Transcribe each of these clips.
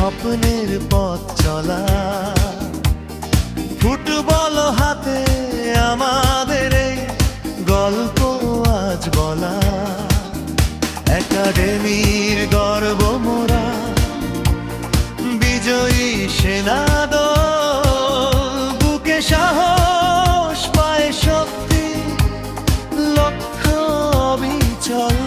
স্বপ্নের পথ চলা। ফুটবল হাতে আমাদের এই গল্প আজ বলা। একাডেমির গর্ব মোরা, বিজয়ী সেনাদল, বুকে সাহস পায় শক্তি, লক্ষ্য অবিচল।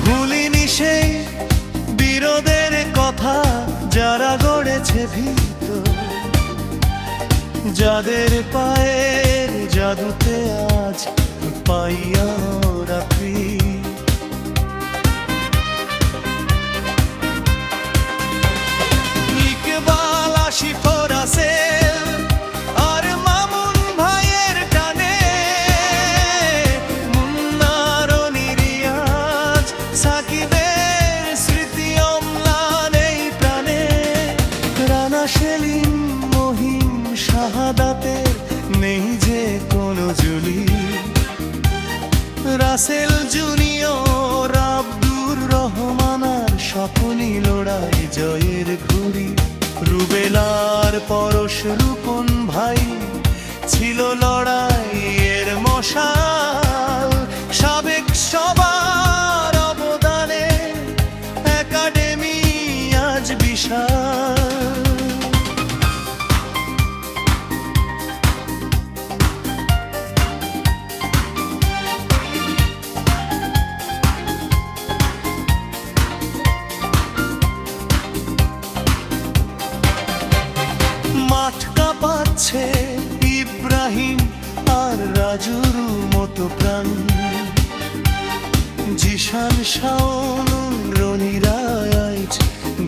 ভুলিনি সেই বীরদের কথা, যারা গড়েছে ভিত, যাদের পায়ের জাদুতে আজ পাইয়া ওরা ফির। ইকবাল, আসিফ, রাসেল আর মামুন ভাইয়ের টানে, মুন্না, রনি, রিয়াজ, সাকিবের স্মৃতি অম্লান এই প্রাণে। রানা, সেলিম, মহিম, শাহাদাতের নেই যে কোনো জুলি। রাসেল জুনিয়র, আব্দুর রহমান আর সকলই লড়াই জয়ের ঘুড়ি। রুবেলার পরশ, রূপন ভাই ছিল লড়াইয়ের মশাল। সাবেক সবার অবদানে একাডেমি আজ বিশাল। মাঠ কাঁপাচ্ছে ইব্রাহিম আর রাজুর মতো প্রাণ। জিশান, শাওন, রনি, রাজ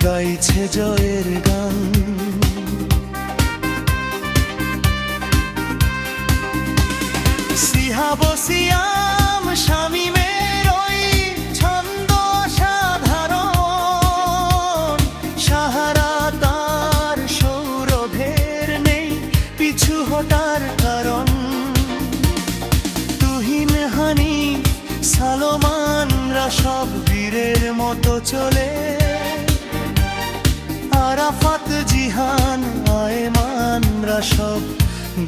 গাইছে জয়ের গান। সিহাব, সিয়াম, শামীমের ওই ছন্দ অসাধারণ। সাহারা তার সৌরভের নেই পিছু হটার কারণ। তুহিন, হানি, সালমানরা সব বীরের মতো চলে। আরাফাত, জিহান, আয়মানরা সব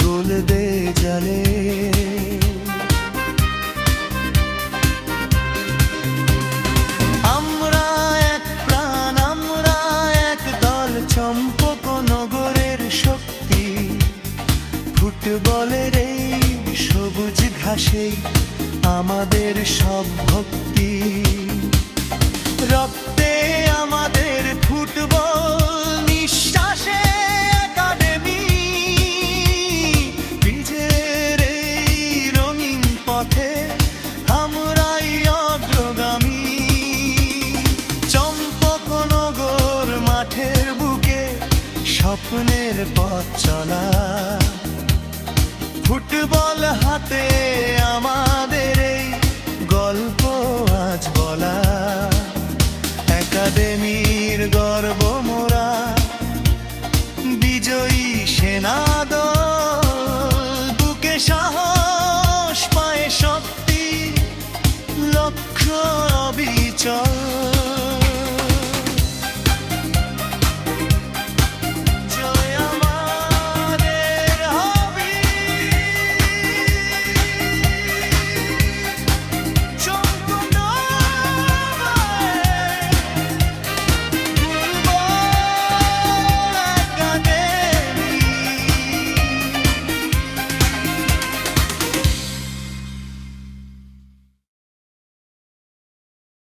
গোল দে জালে। আমরা এক প্রাণ, আমরা এক দল, চম্পকনগরের শক্তি। ফুটবলের এই সবুজ ঘাসেই আমাদের সব ভক্তি। রক্তে আমাদের ফুটবল, নিঃশ্বাসে একাডেমি। বিজয়ের এই রঙিন পথে আমরাই অগ্রগামী। চম্পকনগর মাঠের বুকে স্বপ্নের পথ চলা। ফুটবল হাতে আমাদের এই গল্প আজ বলা। একাডেমি